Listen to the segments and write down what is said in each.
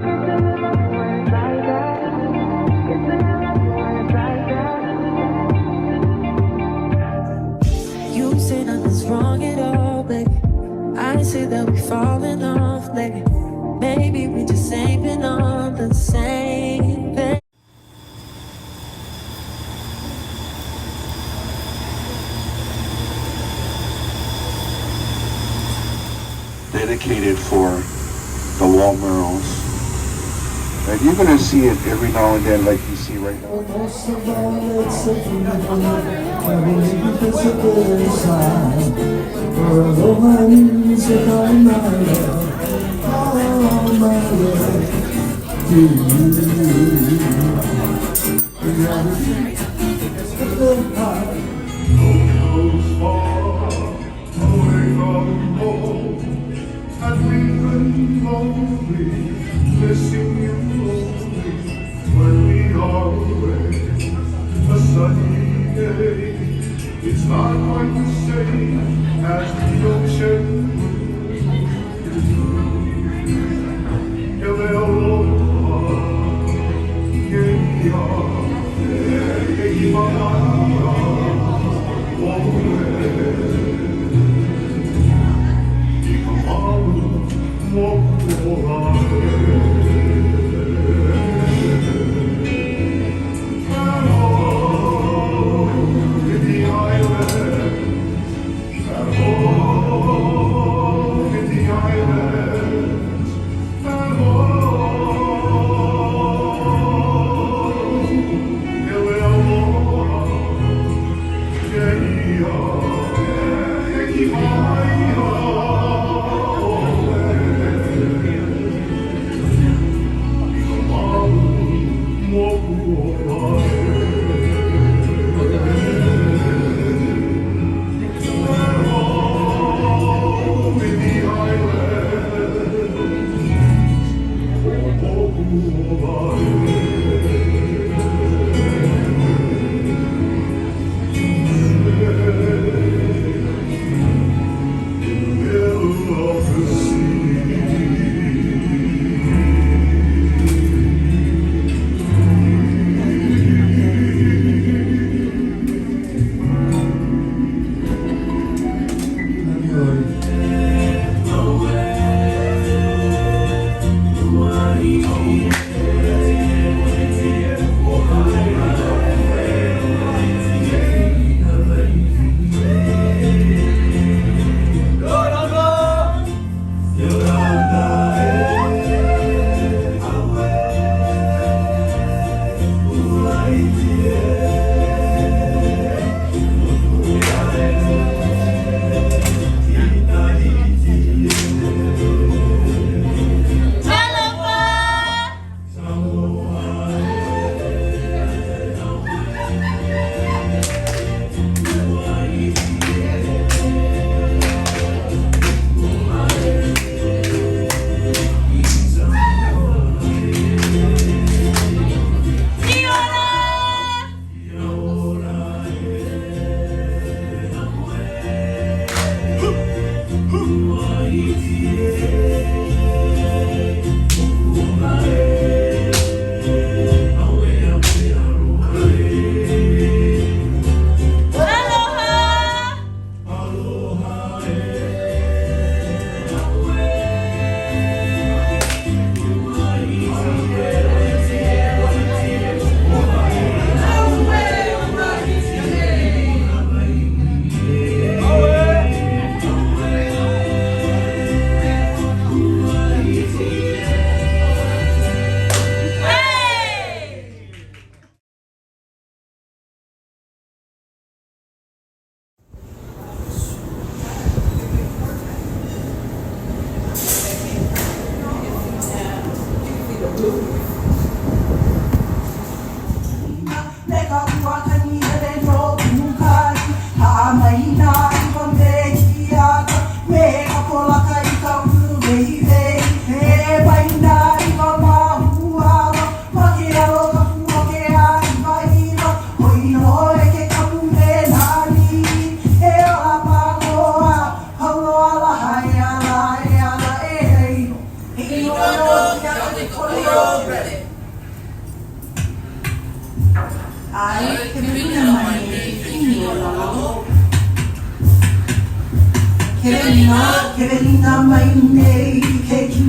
You say nothing's wrong at all, baby. I say that we falling off lately. Maybe we just ain't been on the same page. Dedicated for the wall murals. And you're gonna see it every now and then, like you see right now. Missing you only when we are away. A sunny day, it's not quite the same as the ocean blue. Evelina Maine Keki.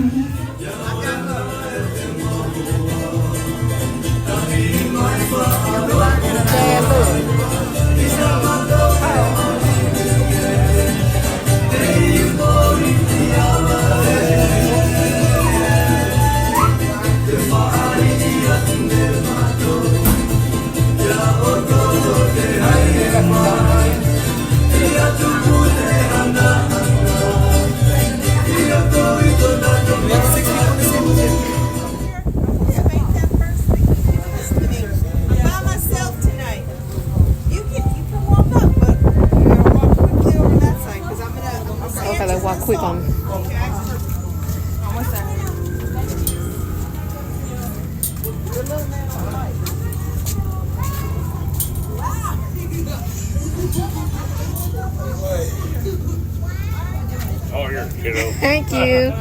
Okay, let's walk quick on. Oh, you're a kiddo. Thank you.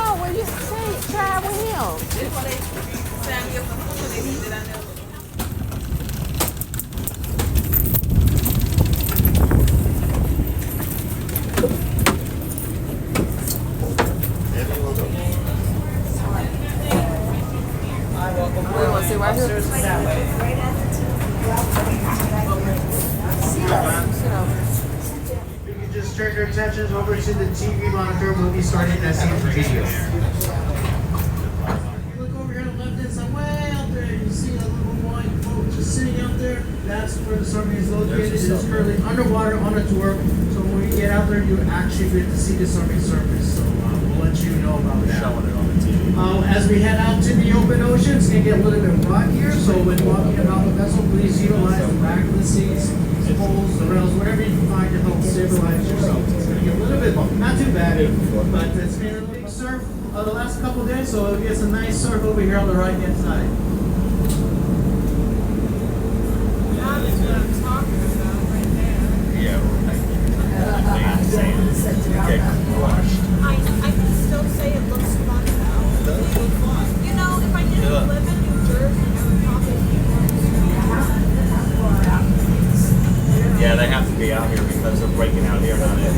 Oh, well, you say try with him. We want to see right here. You can just turn your attention over to the TV monitor. We'll be starting that same video. Look over here on the left hand side, way out there. You see a little white boat just sitting out there. That's where the submarine is located. It is currently underwater on a tour. So when you get out there, you actually get to see the submarine surface. So we'll let you know about that. Showing it on the TV. As we head out to the open ocean, it's going to get a little bit rockier. So when walking about the vessel, please utilize the back of the seats, the poles, the rails, whatever you can find to help stabilize yourself. It's going to get a little bit bumpy. Not too bad, but it's been a big surf the last couple days, so it'll get some nice surf over here on the right hand side. That is what I'm talking about right there. Yeah, I can still say it looks fun though. You know, if I didn't live in New Jersey, I would probably yeah, they have to be out here because they're breaking out here, not it.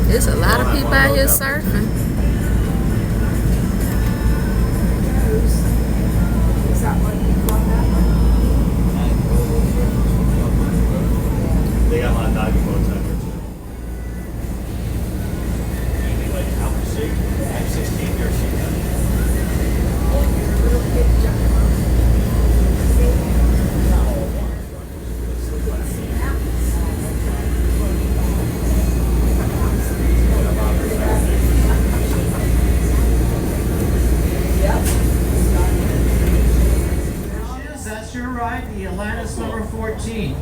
There's a lot of people out here surfing. They got a lot of diving boats out here too. Maybe like Albert Sea, F-16 or sea. That's your ride, the Atlantis number 14.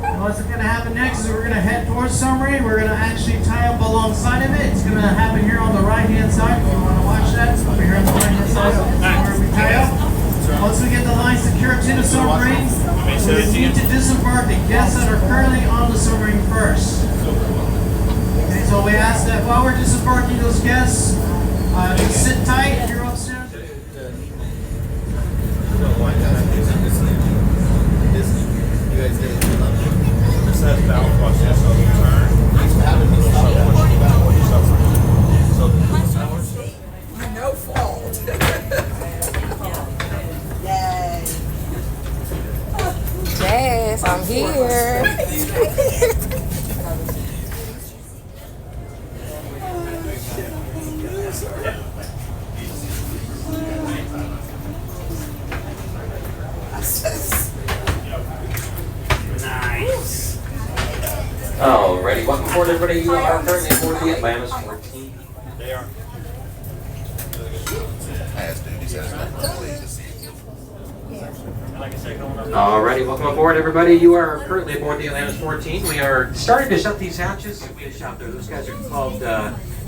And what's going to happen next is we're going to head towards submarine. We're going to actually tie up alongside of it. It's going to happen here on the right-hand side. If you want to watch that, it's over here on the right-hand side where we tie up. Once we get the line secured to the submarine, we need to disembark the guests that are currently on the submarine first. Okay, so we ask that while we're disembarking those guests, just sit tight. You're upstairs. It says Battle Cross, yes, so you turn. no fault. Yes, I'm here. Nice. aboard, everybody. You are currently aboard the Atlantis 14. They are. Like I said, going up. Alrighty, welcome aboard, everybody. You are currently aboard the Atlantis 14. We are starting to shut these hatches. Fish out there. Those guys are called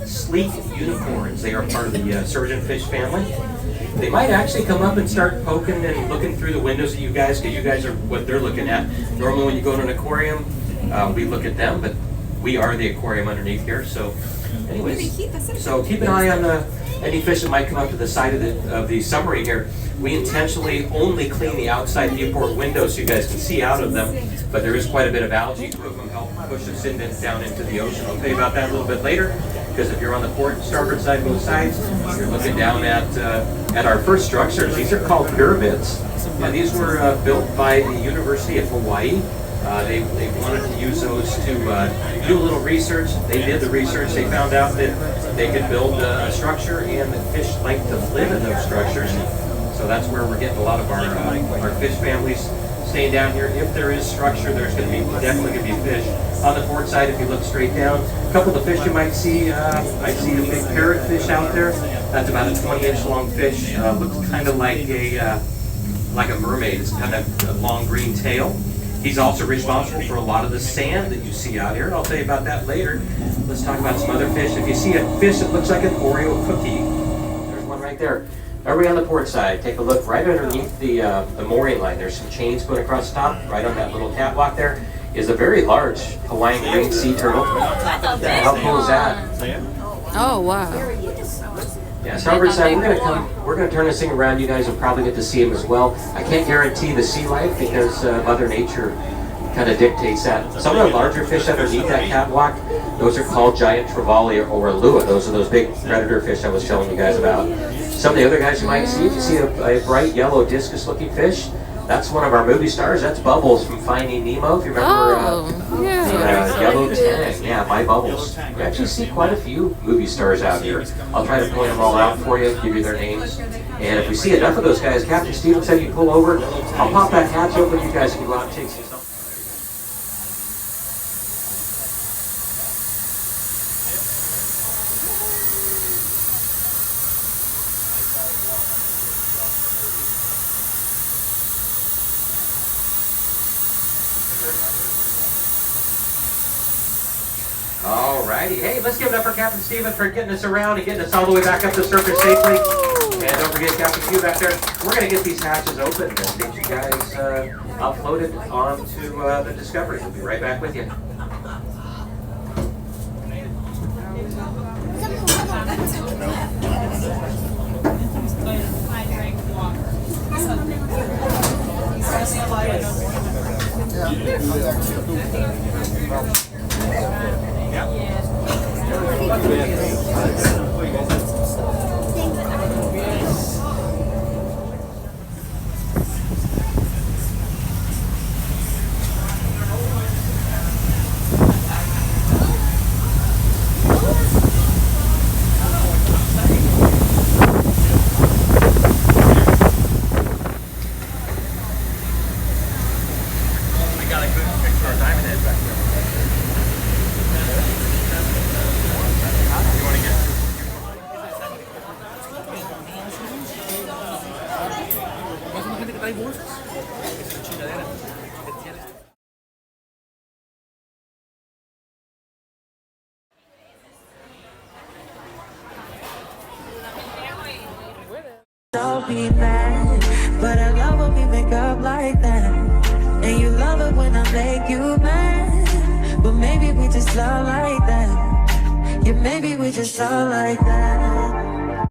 sleek unicorns. They are part of the surgeon fish family. They might actually come up and start poking and looking through the windows at you guys, because you guys are what they're looking at. Normally when you go to an aquarium, we look at them, but we are the aquarium underneath here. So anyways, so keep an eye on any fish that might come up to the side of the submarine here. We intentionally only clean the outside viewport windows so you guys can see out of them, but there is quite a bit of algae. Two of them help push us down into the ocean. I'll tell you about that a little bit later, because if you're on the port and starboard side, both sides, you're looking down at our first structures. These are called pyramids. And these were built by the University of Hawaii. They wanted to use those to do a little research. They did the research. They found out that they could build a structure and that fish like to live in those structures. So that's where we're getting a lot of our fish families staying down here. If there is structure, there's going to be definitely going to be fish. On the port side, if you look straight down, a couple of the fish you might see, I see a big parrotfish out there. That's about a 20-inch long fish. Looks kind of like a mermaid. It's kind of a long green tail. He's also responsible for a lot of the sand that you see out here, and I'll tell you about that later. Let's talk about some other fish. If you see a fish that looks like an Oreo cookie, there's one right there. Everybody on the port side, take a look right underneath the mooring line. There's some chains going across the top. Right on that little catwalk there is a very large Hawaiian green sea turtle. How cool is that? Oh, wow. Yeah, starboard side, we're gonna turn this thing around. You guys will probably get to see him as well. I can't guarantee the sea life because Mother Nature kind of dictates that. Some of the larger fish underneath that catwalk, those are called giant trevally or lua. Those are those big predator fish I was telling you guys about. Some of the other guys you might see, if you see a bright yellow discus-looking fish, that's one of our movie stars. That's Bubbles from Finding Nemo. If you remember Yellow Tang. Yeah, my Bubbles. We actually see quite a few movie stars out here. I'll try to point them all out for you, give you their names. And if we see enough of those guys, Captain Steven said you pull over, I'll pop that hatch open, you guys can go out and take some stuff. Alrighty, hey, let's give it up for Captain Steven for getting us around and getting us all the way back up the surface safely. And don't forget Captain Q back there. We're going to get these hatches open and get you guys offloaded onto the Discovery. We'll be right back with you. Don't be mad, but I love when we make up like that. And you love it when I make you mad. But maybe we just love like that. Yeah, maybe we just love like that.